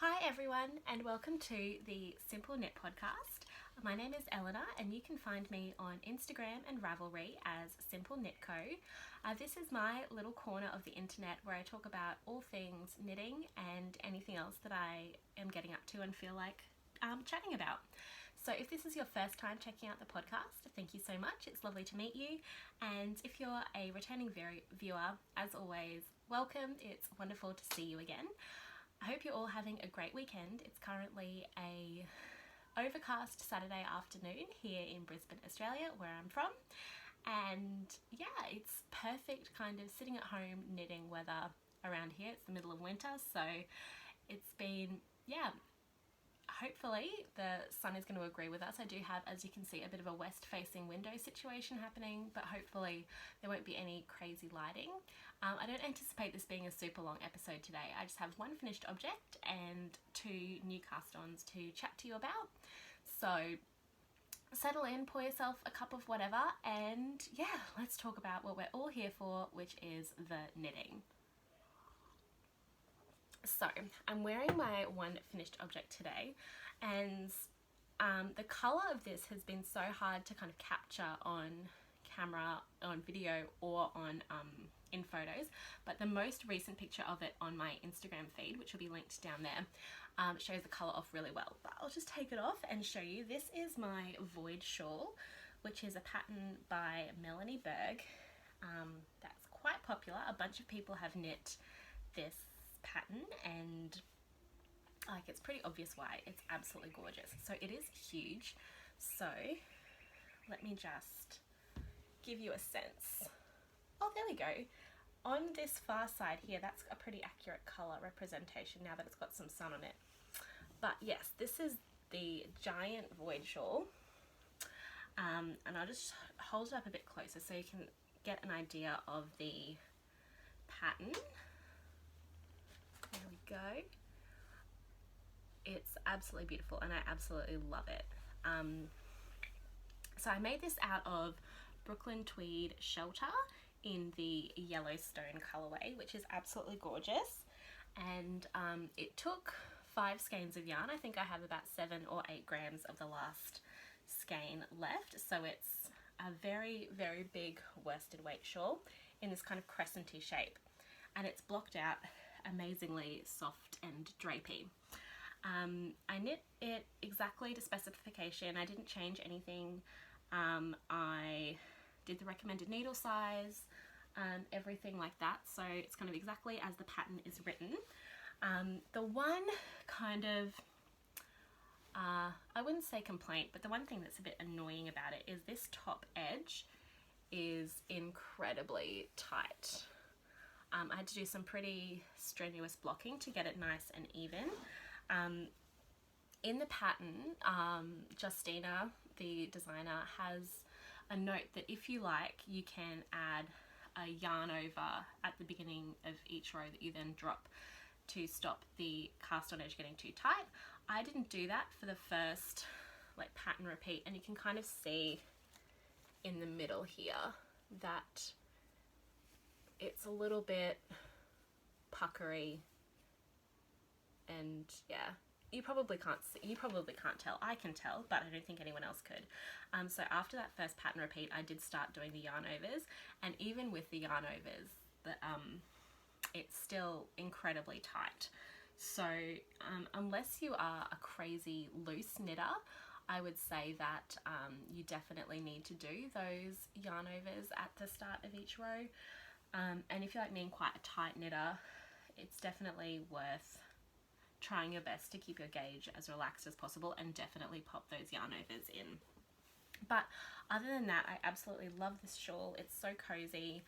Hi everyone and welcome to the Simple Knit podcast. My name is Elina and you can find me on Instagram and Ravelry as Simple Knit Co. This is my little corner of the internet where I talk about all things knitting and anything else that I am getting up to and feel like chatting about. So if this is your first time checking out the podcast, thank you so much. It's lovely to meet you. And if you're a returning viewer, as always, welcome. It's wonderful to see you again. I hope you're all having a great weekend. It's currently a overcast Saturday afternoon here in Brisbane, Australia, where I'm from. And yeah, it's perfect kind of sitting at home knitting weather around here. It's the middle of winter, so it's been, hopefully the sun is going to agree with us. I do have, as you can see, a bit of a west facing window situation happening, but hopefully there won't be any crazy lighting. I don't anticipate this being a super long episode today. I just have one finished object and two new cast-ons to chat to you about. So settle in, pour yourself a cup of whatever, and yeah, let's talk about what we're all here for, which is the knitting. So I'm wearing my one finished object today, and the colour of this has been so hard to kind of capture on camera, on video, or on in photos, but the most recent picture of it on my Instagram feed, which will be linked down there, shows the colour off really well. But I'll just take it off and show you. This is my Void shawl, which is a pattern by Melanie Berg. That's quite popular. A bunch of people have knit this pattern, and like, it's pretty obvious why. It's absolutely gorgeous. So it is huge. So let me just give you a sense. Oh, there we go. On this far side here, that's a pretty accurate colour representation now that it's got some sun on it. But yes, this is the giant Void shawl. And I'll just hold it up a bit closer so you can get an idea of the pattern. There we go. It's absolutely beautiful and I absolutely love it. So I made this out of Brooklyn Tweed Shelter in the Yellowstone colourway, which is absolutely gorgeous. And it took 5 skeins of yarn. I think I have about 7 or 8 grams of the last skein left. So it's a very, very big worsted weight shawl in this kind of crescenty shape. And it's blocked out amazingly soft and drapey. I knit it exactly to specification. I didn't change anything. I did the recommended needle size, everything like that. So it's kind of exactly as the pattern is written. The one kind of, I wouldn't say complaint, but the one thing that's a bit annoying about it is this top edge is incredibly tight. I had to do some pretty strenuous blocking to get it nice and even. In the pattern, Justina, the designer, has a note that if you like, you can add a yarn over at the beginning of each row that you then drop to stop the cast on edge getting too tight. I didn't do that for the first pattern repeat, and you can kind of see in the middle here that it's a little bit puckery, and yeah, you probably can't see, you probably can't tell. I can tell, but I don't think anyone else could. So after that first pattern repeat, I did start doing the yarn overs, and even with the yarn overs, it's still incredibly tight. So unless you are a crazy loose knitter, I would say that you definitely need to do those yarn overs at the start of each row. And if you're like me and quite a tight knitter, it's definitely worth trying your best to keep your gauge as relaxed as possible, and definitely pop those yarn overs in. But other than that, I absolutely love this shawl. It's so cozy.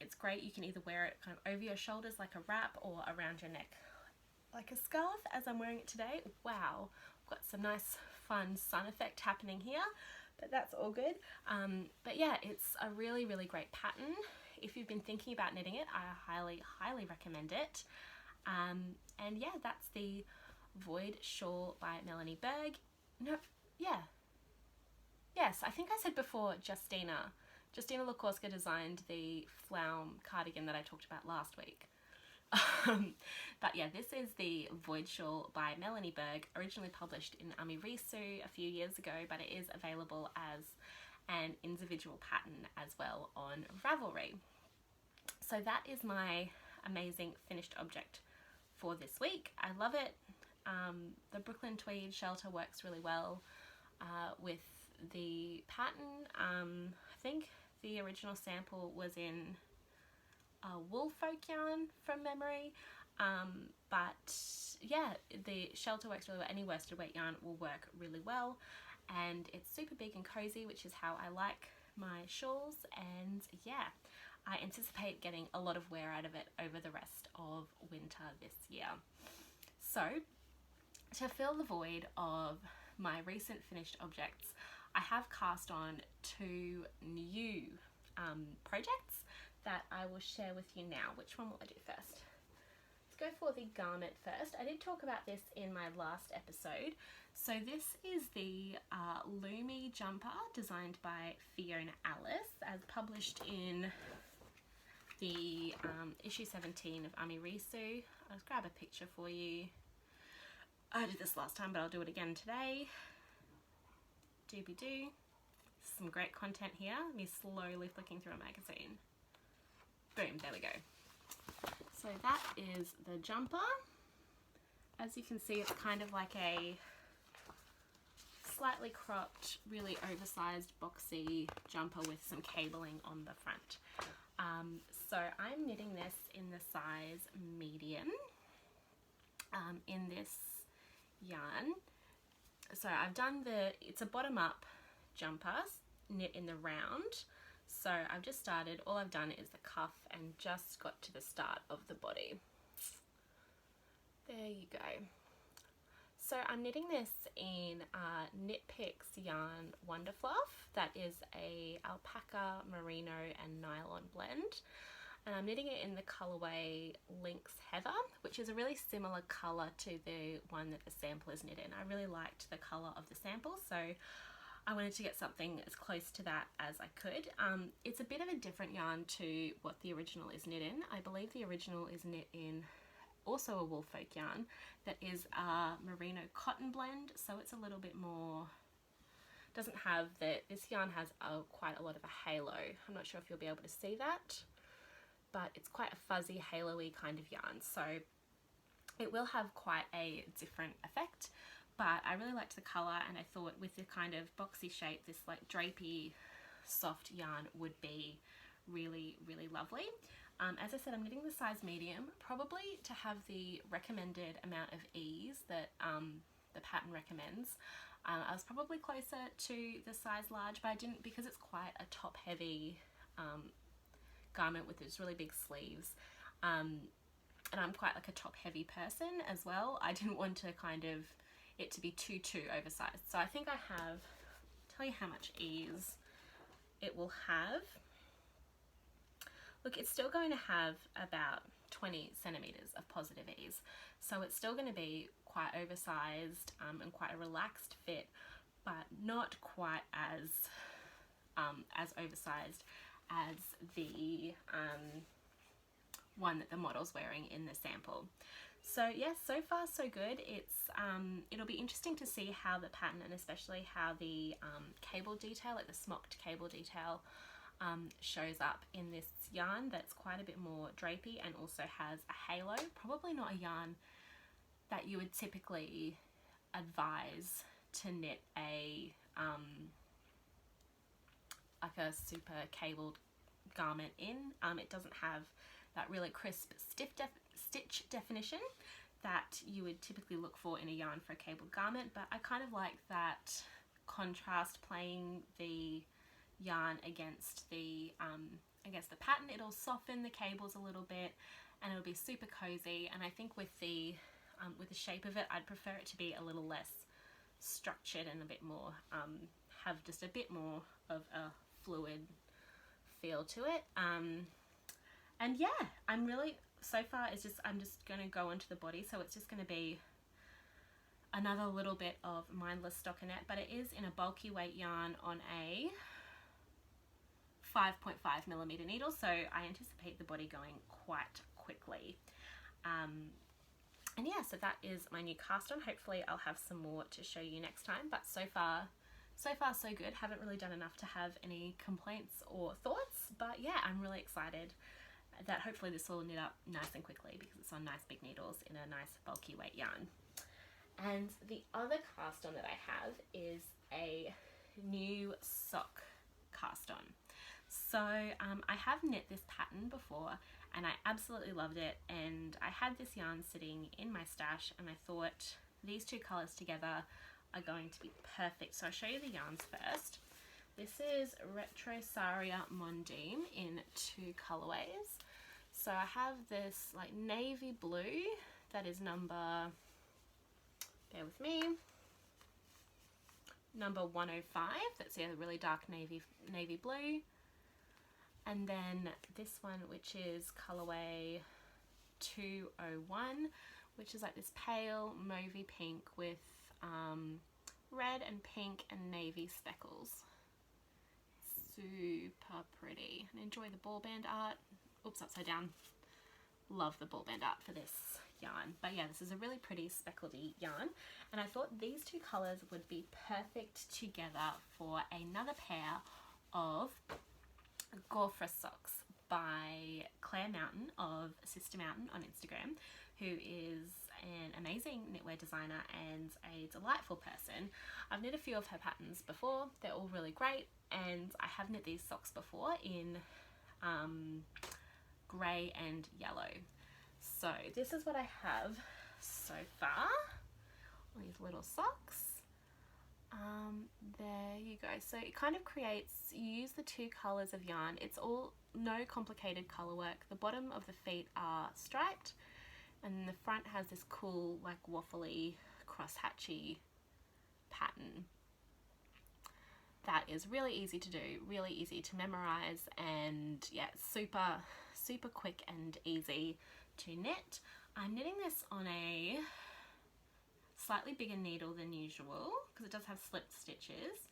It's great. You can either wear it kind of over your shoulders like a wrap, or around your neck like a scarf, as I'm wearing it today. Wow, I've got some nice fun sun effect happening here, but that's all good. But yeah, it's a really, really great pattern. If you've been thinking about knitting it, I highly, highly recommend it. And yeah, that's the Void shawl by Melanie Berg. No, yeah. Yes, I think I said before Justina Lakorska designed the Flaum cardigan that I talked about last week. But yeah, this is the Void Shawl by Melanie Berg, originally published in Amirisu a few years ago, but it is available as an individual pattern as well on Ravelry. So that is my amazing finished object for this week. I love it. The Brooklyn Tweed shelter works really well with the pattern. I think the original sample was in wool folk yarn from memory, but yeah, the shelter works really well. Any worsted weight yarn will work really well, and it's super big and cozy, which is how I like my shawls. And yeah, I anticipate getting a lot of wear out of it over the rest of winter this year. So to fill the void of my recent finished objects, I have cast on 2 new projects that I will share with you now. Which one will I do first? Let's go for the garment first. I did talk about this in my last episode. So this is the Lummi Jumper designed by Fiona Alice, as published in the issue 17 of Amirisu. I'll just grab a picture for you. I did this last time, but I'll do it again today. Doobie-doo. Some great content here. Me slowly flicking through a magazine. Boom, there we go. So that is the jumper. As you can see, it's kind of like a slightly cropped, really oversized, boxy jumper with some cabling on the front. So I'm knitting this in the size medium in this yarn. So I've done it's a bottom-up jumper knit in the round. So I've just started, all I've done is the cuff and just got to the start of the body. There you go. So I'm knitting this in Knit Picks yarn Wonder Fluff. That is a alpaca, merino and nylon blend. And I'm knitting it in the colourway Lynx Heather, which is a really similar colour to the one that the sample is knit in. I really liked the colour of the sample, so I wanted to get something as close to that as I could. It's a bit of a different yarn to what the original is knit in. I believe the original is knit in also a wool folk yarn that is a merino cotton blend, so it's a little bit more, doesn't have this yarn has quite a lot of a halo. I'm not sure if you'll be able to see that, but it's quite a fuzzy halo-y kind of yarn, so it will have quite a different effect. But I really liked the colour, and I thought with the kind of boxy shape, this like drapey soft yarn would be really, really lovely. As I said, I'm knitting the size medium, probably to have the recommended amount of ease that the pattern recommends. I was probably closer to the size large, but I didn't, because it's quite a top heavy garment with its really big sleeves. And I'm quite like a top heavy person as well. I didn't want to kind of it to be too oversized. So I think I have, tell you how much ease it will have. Look, it's still going to have about 20 centimeters of positive ease. So it's still going to be quite oversized and quite a relaxed fit, but not quite as oversized as the one that the model's wearing in the sample. So yes, so far so good. It's it'll be interesting to see how the pattern, and especially how the cable detail, like the smocked cable detail, shows up in this yarn that's quite a bit more drapey and also has a halo. Probably not a yarn that you would typically advise to knit a like a super cabled garment in. It doesn't have that really crisp stitch definition that you would typically look for in a yarn for a cabled garment, but I kind of like that contrast, playing the yarn against the pattern. It'll soften the cables a little bit and it'll be super cozy, and I think with the shape of it, I'd prefer it to be a little less structured and a bit more have just a bit more of a fluid feel to it. And yeah, I'm really, so far it's just, I'm just going to go onto the body, so it's just going to be another little bit of mindless stockinette, but it is in a bulky weight yarn on a 5.5mm needle, so I anticipate the body going quite quickly. And yeah, so that is my new cast on. Hopefully I'll have some more to show you next time, but so far so good. Haven't really done enough to have any complaints or thoughts, but yeah, I'm really excited that hopefully this will knit up nice and quickly because it's on nice big needles in a nice bulky weight yarn. And the other cast on that I have is a new sock cast on. So I have knit this pattern before and I absolutely loved it, and I had this yarn sitting in my stash and I thought these two colours together are going to be perfect. So I'll show you the yarns first. This is Retrosaria Mondeem in 2 colourways. So I have this like navy blue that is number, bear with me, number 105. That's the really dark navy blue. And then this one, which is colourway 201, which is like this pale mauvey pink with red and pink and navy speckles. Super pretty. And enjoy the ball band art. Oops, upside down. Love the ball band art for this yarn. But yeah, this is a really pretty speckledy yarn, and I thought these two colours would be perfect together for another pair of Gauffra socks by Claire Mountain of Sister Mountain on Instagram, who is an amazing knitwear designer and a delightful person. I've knit a few of her patterns before. They're all really great, and I have knit these socks before in grey and yellow. So this is what I have so far, these little socks. There you go. So it kind of creates, you use the 2 colours of yarn. It's all no complicated colour work. The bottom of the feet are striped, and the front has this cool like waffly crosshatchy pattern that is really easy to do, really easy to memorize, and yeah, super quick and easy to knit. I'm knitting this on a slightly bigger needle than usual because it does have slipped stitches.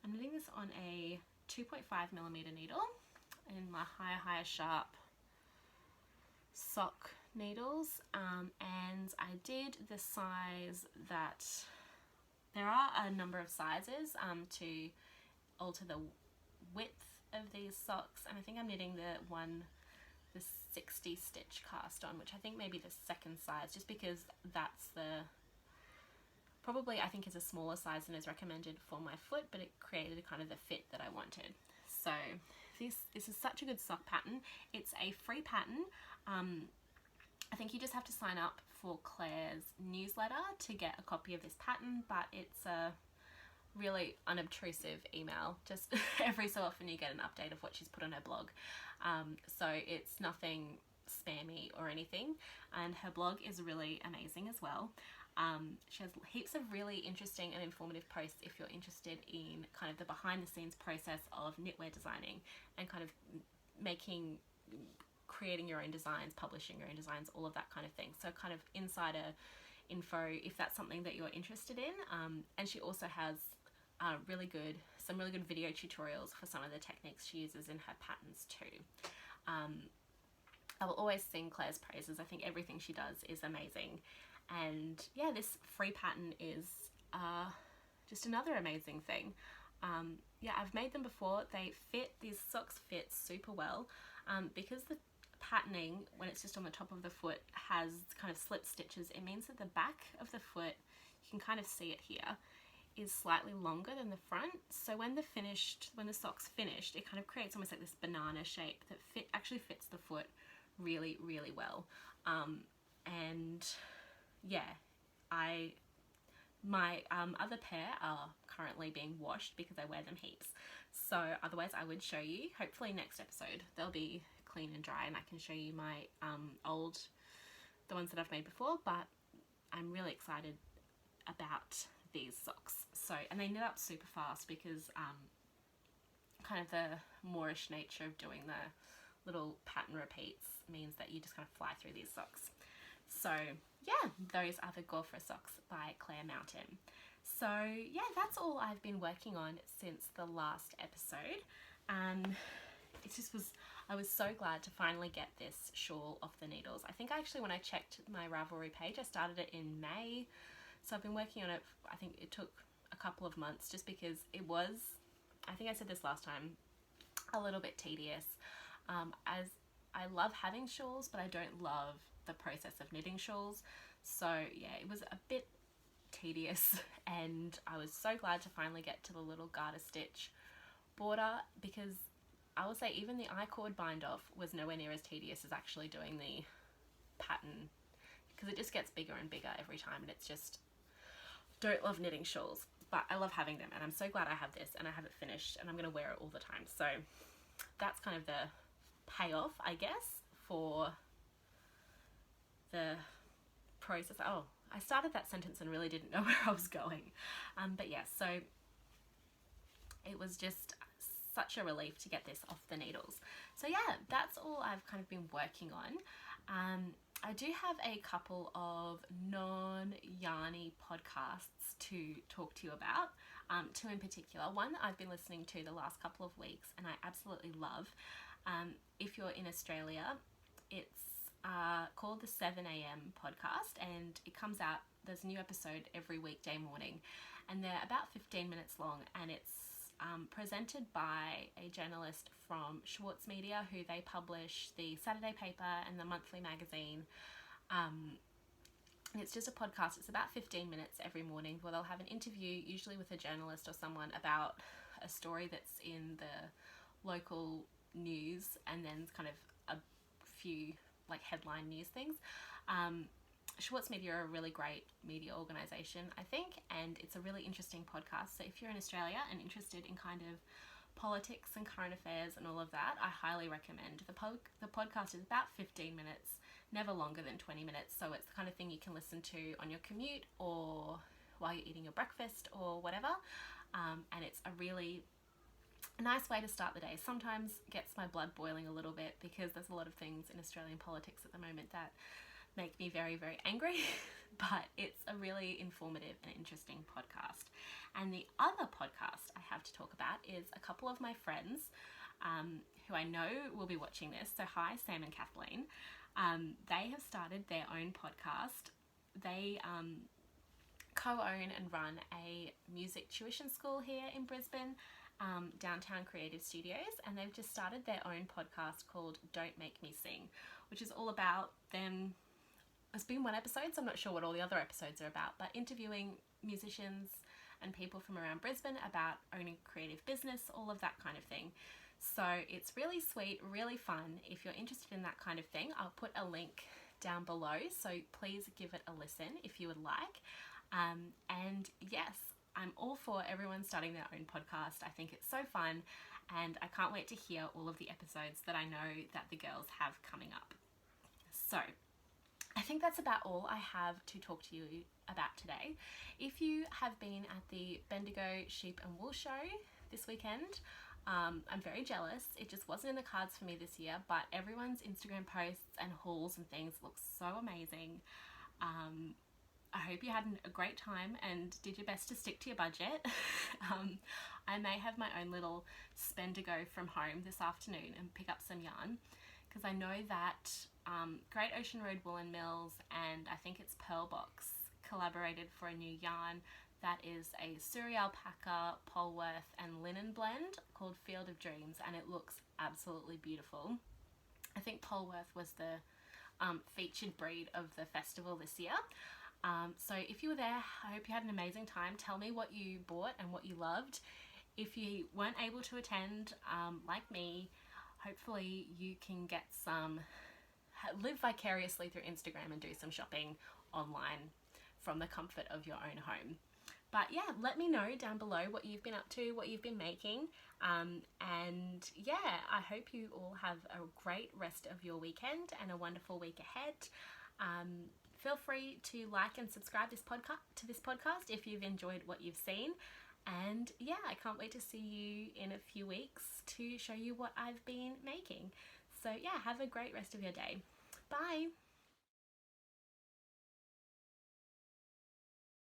I'm knitting this on a 2.5mm needle in my higher sharp sock needles, and I did the size that there are a number of sizes to alter the width of these socks, and I think I'm knitting the 60 stitch cast on, which I think may be the second size, just because that's probably I think is a smaller size than is recommended for my foot, but it created kind of the fit that I wanted. So this is such a good sock pattern. It's a free pattern. I think you just have to sign up for Claire's newsletter to get a copy of this pattern, but it's a really unobtrusive email. Just every so often you get an update of what she's put on her blog. So it's nothing spammy or anything, and her blog is really amazing as well. She has heaps of really interesting and informative posts if you're interested in kind of the behind the scenes process of knitwear designing and kind of creating your own designs, publishing your own designs, all of that kind of thing. So kind of insider info if that's something that you're interested in. And she also has some really good video tutorials for some of the techniques she uses in her patterns too. I will always sing Claire's praises. I think everything she does is amazing. And yeah, this free pattern is just another amazing thing. Yeah, I've made them before. These socks fit super well because the patterning, when it's just on the top of the foot, has kind of slip stitches. It means that the back of the foot, you can kind of see it here, is slightly longer than the front. So when the sock's finished, it kind of creates almost like this banana shape that actually fits the foot really, really well. And yeah, my other pair are currently being washed because I wear them heaps. So otherwise I would show you, hopefully next episode, they'll be clean and dry and I can show you my the ones that I've made before, but I'm really excited about these socks. So, and they knit up super fast because kind of the Moorish nature of doing the little pattern repeats means that you just kind of fly through these socks. So yeah, those are the Gauffra socks by Claire Mountain. So yeah, that's all I've been working on since the last episode. It just was, I was so glad to finally get this shawl off the needles. I think actually when I checked my Ravelry page, I started it in May. So I've been working on it, I think it took a couple of months just because it was, I think I said this last time, a little bit tedious. As I love having shawls, but I don't love the process of knitting shawls. So yeah, it was a bit tedious, and I was so glad to finally get to the little garter stitch border, because I will say even the I-cord bind off was nowhere near as tedious as actually doing the pattern, because it just gets bigger and bigger every time, and it's just, don't love knitting shawls, but I love having them, and I'm so glad I have this and I have it finished and I'm going to wear it all the time. So that's kind of the payoff, I guess, for the process. Oh, I started that sentence and really didn't know where I was going. But yeah, so it was just such a relief to get this off the needles. So yeah, that's all I've kind of been working on. I do have a couple of non-yarny podcasts to talk to you about, two in particular. One that I've been listening to the last couple of weeks and I absolutely love. If you're in Australia, it's called the 7 a.m. podcast, and it comes out, there's a new episode every weekday morning, and they're about 15 minutes long, and it's presented by a journalist from Schwartz Media, who they publish the Saturday paper and the monthly magazine. And it's just a podcast. It's about 15 minutes every morning where they'll have an interview, usually with a journalist or someone, about a story that's in the local news, and then kind of a few like headline news things. Schwartz Media are a really great media organisation, I think, and it's a really interesting podcast. So if you're in Australia and interested in kind of politics and current affairs and all of that, I highly recommend. The podcast is about 15 minutes, never longer than 20 minutes, so it's the kind of thing you can listen to on your commute or while you're eating your breakfast or whatever, and it's a really nice way to start the day. Sometimes gets my blood boiling a little bit because there's a lot of things in Australian politics at the moment that make me very, very angry, but it's a really informative and interesting podcast. And the other podcast I have to talk about is a couple of my friends who I know will be watching this. So hi, Sam and Kathleen. They have started their own podcast. They co-own and run a music tuition school here in Brisbane, Downtown Creative Studios, and they've just started their own podcast called Don't Make Me Sing, which is all about them. It's been one episode, so I'm not sure what all the other episodes are about, but interviewing musicians and people from around Brisbane about owning a creative business, all of that kind of thing. So it's really sweet, really fun. If you're interested in that kind of thing, I'll put a link down below, so please give it a listen if you would like. And yes, I'm all for everyone starting their own podcast. I think it's so fun, and I can't wait to hear all of the episodes that I know that the girls have coming up. So I think that's about all I have to talk to you about today. If you have been at the Bendigo Sheep and Wool Show this weekend, I'm very jealous. It just wasn't in the cards for me this year, but everyone's Instagram posts and hauls and things look so amazing. I hope you had a great time and did your best to stick to your budget. I may have my own little spend-a-go from home this afternoon and pick up some yarn, because I know that Great Ocean Road Woolen Mills and I think it's Pearl Box collaborated for a new yarn that is a Surrey alpaca, Polworth and linen blend called Field of Dreams, and it looks absolutely beautiful. I think Polworth was the featured breed of the festival this year. So if you were there, I hope you had an amazing time. Tell me what you bought and what you loved. If you weren't able to attend, like me, hopefully you can get live vicariously through Instagram and do some shopping online from the comfort of your own home. But yeah, let me know down below what you've been up to, what you've been making. And yeah, I hope you all have a great rest of your weekend and a wonderful week ahead. Feel free to like and subscribe to this podcast if you've enjoyed what you've seen. And yeah, I can't wait to see you in a few weeks to show you what I've been making. So yeah, have a great rest of your day. Bye.